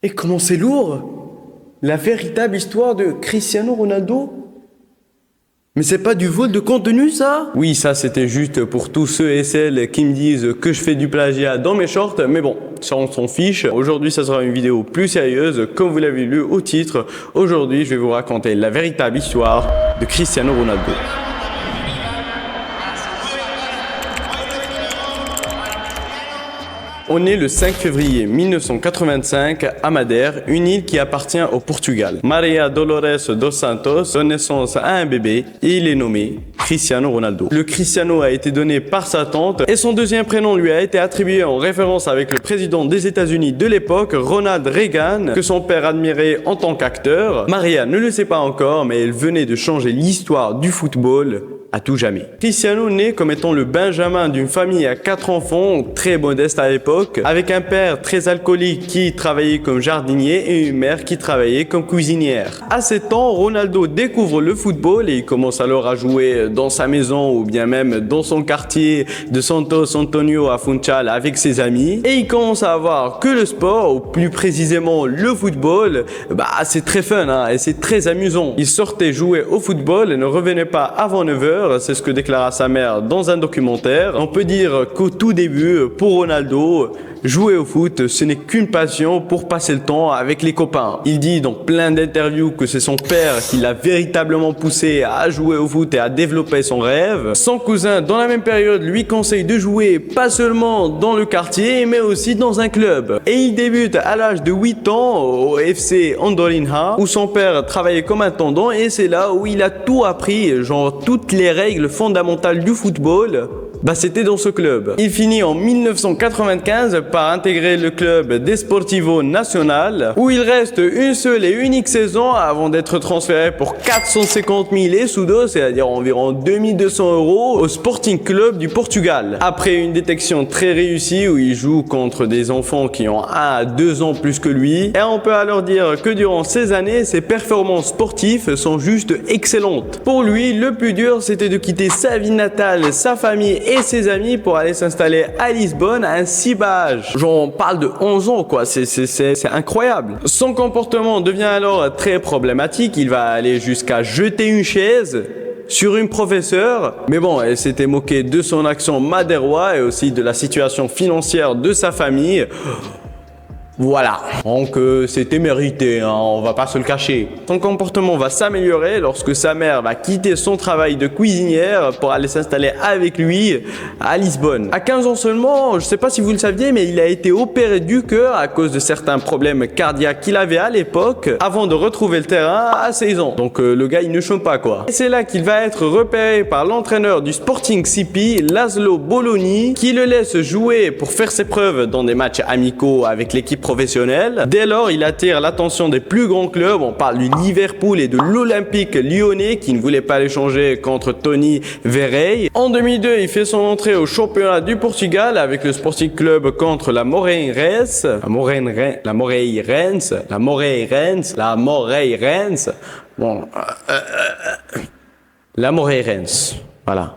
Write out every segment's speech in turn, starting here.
Et comment c'est lourd! La véritable histoire de Cristiano Ronaldo? Mais c'est pas du vol de contenu, ça? Oui, ça c'était juste pour tous ceux et celles qui me disent que je fais du plagiat dans mes shorts, mais bon, ça on s'en fiche. Aujourd'hui, ça sera une vidéo plus sérieuse, comme vous l'avez lu au titre. Aujourd'hui, je vais vous raconter la véritable histoire de Cristiano Ronaldo. On est le 5 février 1985 à Madère, une île qui appartient au Portugal. Maria Dolores dos Santos donne naissance à un bébé et il est nommé Cristiano Ronaldo. Le Cristiano a été donné par sa tante et son deuxième prénom lui a été attribué en référence avec le président des États-Unis de l'époque, Ronald Reagan, que son père admirait en tant qu'acteur. Maria ne le sait pas encore, mais elle venait de changer l'histoire du football à tout jamais. Cristiano naît comme étant le benjamin d'une famille à 4 enfants, très modeste à l'époque, avec un père très alcoolique qui travaillait comme jardinier et une mère qui travaillait comme cuisinière. À 7 ans, Ronaldo découvre le football et il commence alors à jouer dans sa maison ou bien même dans son quartier de Santos Antonio à Funchal avec ses amis. Et il commence à voir que le sport, ou plus précisément le football, c'est très fun et c'est très amusant. Il sortait jouer au football et ne revenait pas avant 9h. C'est ce que déclara sa mère dans un documentaire. On peut dire qu'au tout début, pour Ronaldo, jouer au foot, ce n'est qu'une passion pour passer le temps avec les copains. Il dit dans plein d'interviews que c'est son père qui l'a véritablement poussé à jouer au foot et à développer son rêve. Son cousin, dans la même période, lui conseille de jouer pas seulement dans le quartier, mais aussi dans un club. Et il débute à l'âge de 8 ans au FC Andorinha, où son père travaillait comme intendant, et c'est là où il a tout appris, genre toutes les règles fondamentales du football. C'était dans ce club. Il finit en 1995 par intégrer le club Desportivo Nacional, où il reste une seule et unique saison avant d'être transféré pour 450 000 escudos, c'est-à-dire environ 2200 € au Sporting Club du Portugal. Après une détection très réussie où il joue contre des enfants qui ont 1 à 2 ans plus que lui, et on peut alors dire que durant ces années, ses performances sportives sont juste excellentes. Pour lui, le plus dur, c'était de quitter sa vie natale, sa famille et ses amis pour aller s'installer à Lisbonne à un si bas âge. Genre on parle de 11 ans quoi, c'est incroyable. Son comportement devient alors très problématique, il va aller jusqu'à jeter une chaise sur une professeure, mais bon, elle s'était moquée de son accent madérois et aussi de la situation financière de sa famille. Voilà, donc c'était mérité, on va pas se le cacher. Son comportement va s'améliorer lorsque sa mère va quitter son travail de cuisinière pour aller s'installer avec lui à Lisbonne. À 15 ans seulement, je sais pas si vous le saviez, mais il a été opéré du cœur à cause de certains problèmes cardiaques qu'il avait à l'époque, avant de retrouver le terrain à 16 ans. Donc le gars il ne chôme pas quoi. Et c'est là qu'il va être repéré par l'entraîneur du Sporting CP, Laszlo Bologna, qui le laisse jouer pour faire ses preuves dans des matchs amicaux avec l'équipe professionnel. Dès lors, il attire l'attention des plus grands clubs. On parle du Liverpool et de l'Olympique Lyonnais qui ne voulait pas l'échanger contre Tony Verrey. En 2002, il fait son entrée au championnat du Portugal avec le Sporting Club contre la Moreirense. La Moreirense. Voilà.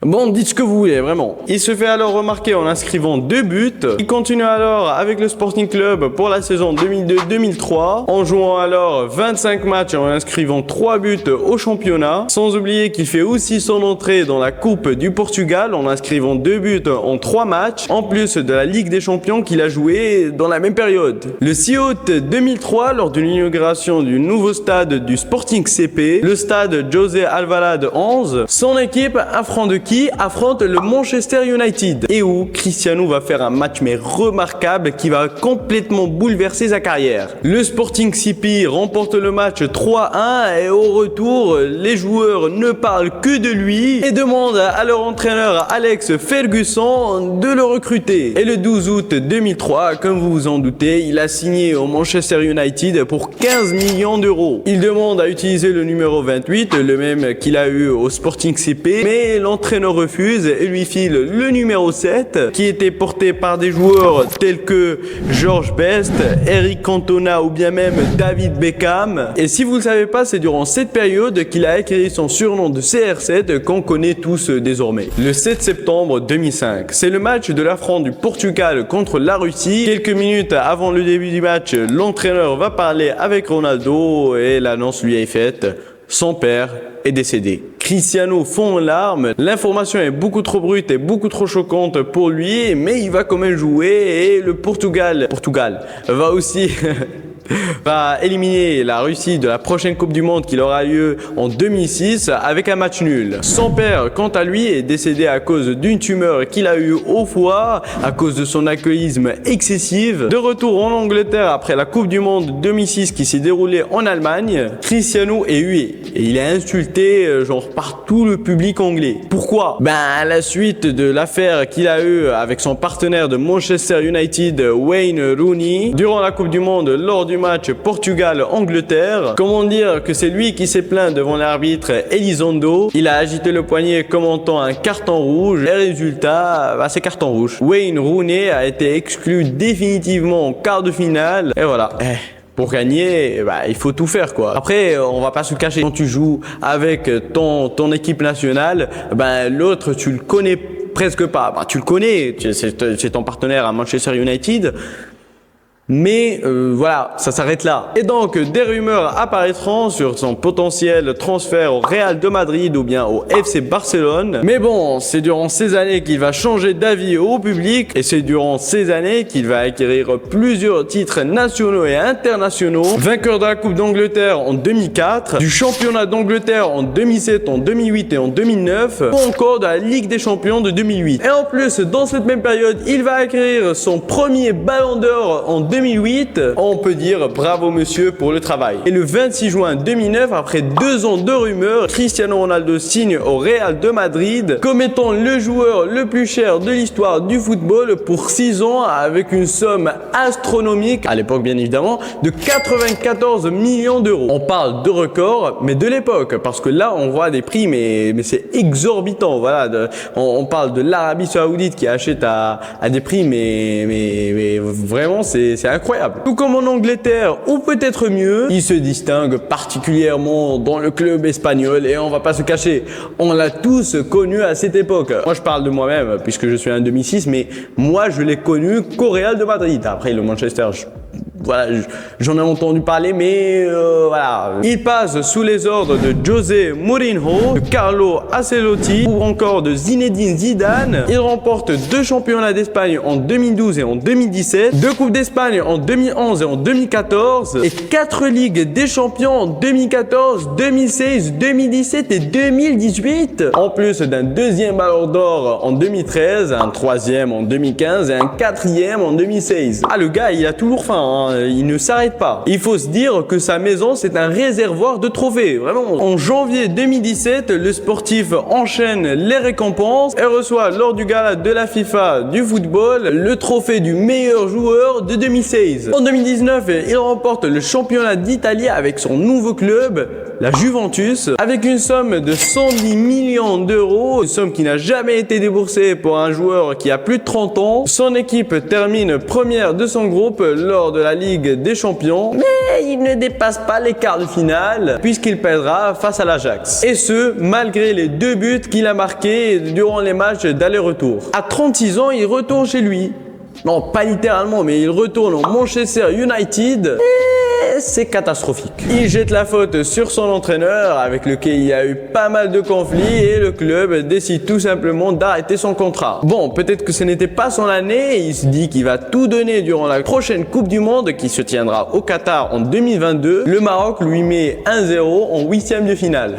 Bon, dites ce que vous voulez, vraiment. Il se fait alors remarquer en inscrivant 2 buts. Il continue alors avec le Sporting Club pour la saison 2002-2003, en jouant alors 25 matchs et en inscrivant 3 buts au championnat. Sans oublier qu'il fait aussi son entrée dans la Coupe du Portugal en inscrivant 2 buts en 3 matchs, en plus de la Ligue des Champions qu'il a joué dans la même période. Le 6 août 2003, lors de l'inauguration du nouveau stade du Sporting CP, le stade José Alvalade 11, son équipe affronte le Manchester United et où Cristiano va faire un match mais remarquable qui va complètement bouleverser sa carrière. Le Sporting CP remporte le match 3-1 et au retour, les joueurs ne parlent que de lui et demandent à leur entraîneur Alex Ferguson de le recruter. Et le 12 août 2003, comme vous vous en doutez, il a signé au Manchester United pour 15 millions d'euros. Il demande à utiliser le numéro 28, le même qu'il a eu au Sporting CP, mais l'entraîneur l'entraîneur refuse et lui file le numéro 7 qui était porté par des joueurs tels que George Best, Eric Cantona ou bien même David Beckham. Et si vous ne le savez pas, c'est durant cette période qu'il a acquis son surnom de CR7 qu'on connaît tous désormais. Le 7 septembre 2005, c'est le match de l'affront du Portugal contre la Russie. Quelques minutes avant le début du match, l'entraîneur va parler avec Ronaldo et l'annonce lui est faite. Son père est décédé. Cristiano fond en larmes. L'information est beaucoup trop brute et beaucoup trop choquante pour lui, mais il va quand même jouer et le Portugal va aussi va éliminer la Russie de la prochaine Coupe du Monde qui aura lieu en 2006 avec un match nul. Son père, quant à lui, est décédé à cause d'une tumeur qu'il a eue au foie à cause de son alcoolisme excessif. De retour en Angleterre après la Coupe du Monde 2006 qui s'est déroulée en Allemagne, Cristiano est hué et il a insulté genre par tout le public anglais. Pourquoi? À la suite de l'affaire qu'il a eue avec son partenaire de Manchester United, Wayne Rooney, durant la Coupe du Monde lors du match Portugal-Angleterre. Comment dire que c'est lui qui s'est plaint devant l'arbitre Elizondo. Il a agité le poignet commentant un carton rouge. Et résultat, c'est carton rouge. Wayne Rooney a été exclu définitivement en quart de finale. Et voilà. Pour gagner, il faut tout faire quoi. Après, on va pas se cacher. Quand tu joues avec ton équipe nationale, l'autre tu le connais presque pas. Tu le connais, c'est ton partenaire à Manchester United. Mais voilà, ça s'arrête là. Et donc, des rumeurs apparaîtront sur son potentiel transfert au Real de Madrid ou bien au FC Barcelone. Mais bon, c'est durant ces années qu'il va changer d'avis au public et c'est durant ces années qu'il va acquérir plusieurs titres nationaux et internationaux. Vainqueur de la Coupe d'Angleterre en 2004, du championnat d'Angleterre en 2007, en 2008 et en 2009, ou encore de la Ligue des Champions de 2008. Et en plus, dans cette même période, il va acquérir son premier ballon d'or en 2008, on peut dire bravo monsieur pour le travail. Et le 26 juin 2009, après 2 ans de rumeurs, Cristiano Ronaldo signe au Real de Madrid comme étant le joueur le plus cher de l'histoire du football pour 6 ans avec une somme astronomique, à l'époque bien évidemment, de 94 millions d'euros. On parle de record, mais de l'époque, parce que là on voit des prix, mais c'est exorbitant. Voilà, on parle de l'Arabie Saoudite qui achète à des prix, mais vraiment c'est incroyable. Tout comme en Angleterre, ou peut-être mieux, il se distingue particulièrement dans le club espagnol et on va pas se cacher, on l'a tous connu à cette époque. Moi je parle de moi-même puisque je suis un 2006, mais moi je l'ai connu qu'au Real de Madrid. Après le Manchester, j'en ai entendu parler, mais voilà. Il passe sous les ordres de José Mourinho, de Carlo Ancelotti ou encore de Zinedine Zidane. Il remporte 2 championnats d'Espagne en 2012 et en 2017, 2 Coupes d'Espagne en 2011 et en 2014 et 4 Ligues des Champions en 2014, 2016, 2017 et 2018. En plus d'un 2e Ballon d'Or en 2013, un 3e en 2015 et un 4e en 2016. Ah, le gars, il a toujours faim, hein. Il ne s'arrête pas. Il faut se dire que sa maison, c'est un réservoir de trophées. Vraiment. En janvier 2017, le sportif enchaîne les récompenses et reçoit lors du gala de la FIFA du football le trophée du meilleur joueur de 2016. En 2019, il remporte le championnat d'Italie avec son nouveau club, la Juventus, avec une somme de 110 millions d'euros, une somme qui n'a jamais été déboursée pour un joueur qui a plus de 30 ans. Son équipe termine première de son groupe lors de la Ligue des Champions, mais il ne dépasse pas les quarts de finale puisqu'il perdra face à l'Ajax. Et ce, malgré les 2 buts qu'il a marqués durant les matchs d'aller-retour. À 36 ans, il retourne chez lui. Non, pas littéralement, mais il retourne au Manchester United. Et c'est catastrophique. Il jette la faute sur son entraîneur avec lequel il y a eu pas mal de conflits et le club décide tout simplement d'arrêter son contrat. Bon, peut-être que ce n'était pas son année, il se dit qu'il va tout donner durant la prochaine Coupe du Monde qui se tiendra au Qatar en 2022. Le Maroc lui met 1-0 en 8e de finale.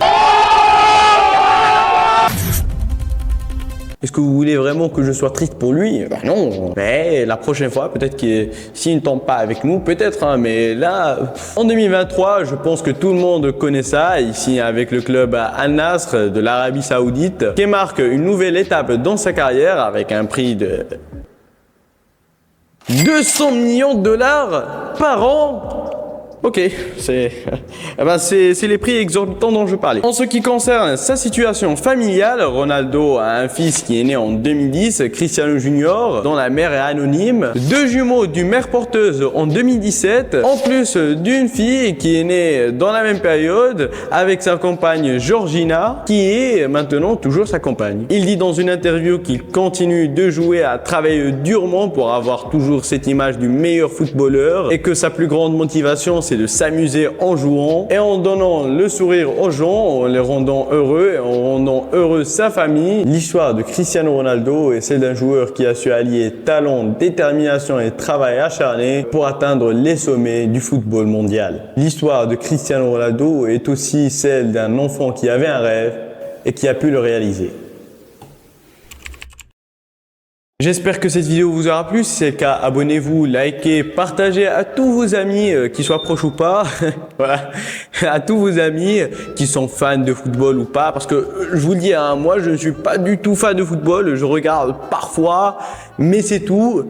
Est-ce que vous voulez vraiment que je sois triste pour lui? Non. Mais la prochaine fois, peut-être que s'il ne tombe pas avec nous, peut-être, hein, mais là, en 2023, je pense que tout le monde connaît ça, ici avec le club Al-Nasr de l'Arabie Saoudite, qui marque une nouvelle étape dans sa carrière avec un prix de 200 millions de dollars par an. Ok, c'est c'est les prix exorbitants dont je parlais. En ce qui concerne sa situation familiale, Ronaldo a un fils qui est né en 2010, Cristiano Junior, dont la mère est anonyme, 2 jumeaux d'une mère porteuse en 2017, en plus d'une fille qui est née dans la même période avec sa compagne Georgina, qui est maintenant toujours sa compagne. Il dit dans une interview qu'il continue de jouer, à travailler durement pour avoir toujours cette image du meilleur footballeur et que sa plus grande motivation c'est de s'amuser en jouant et en donnant le sourire aux gens, en les rendant heureux et en rendant heureux sa famille. L'histoire de Cristiano Ronaldo est celle d'un joueur qui a su allier talent, détermination et travail acharné pour atteindre les sommets du football mondial. L'histoire de Cristiano Ronaldo est aussi celle d'un enfant qui avait un rêve et qui a pu le réaliser. J'espère que cette vidéo vous aura plu. Si c'est le cas, abonnez-vous, likez, partagez à tous vos amis, qu'ils soient proches ou pas. Voilà, à tous vos amis qui sont fans de football ou pas. Parce que je vous le dis, hein, moi je ne suis pas du tout fan de football. Je regarde parfois, mais c'est tout.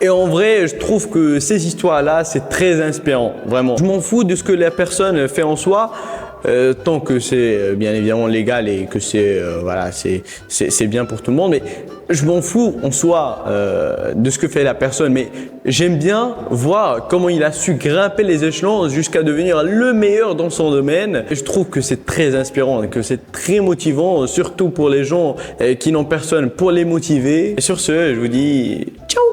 Et en vrai, je trouve que ces histoires-là, c'est très inspirant, vraiment. Je m'en fous de ce que la personne fait en soi. Tant que c'est bien évidemment légal et que c'est voilà, c'est bien pour tout le monde, mais je m'en fous en soi de ce que fait la personne, mais j'aime bien voir comment il a su grimper les échelons jusqu'à devenir le meilleur dans son domaine. Et je trouve que c'est très inspirant et que c'est très motivant, surtout pour les gens qui n'ont personne pour les motiver. Et sur ce, je vous dis ciao.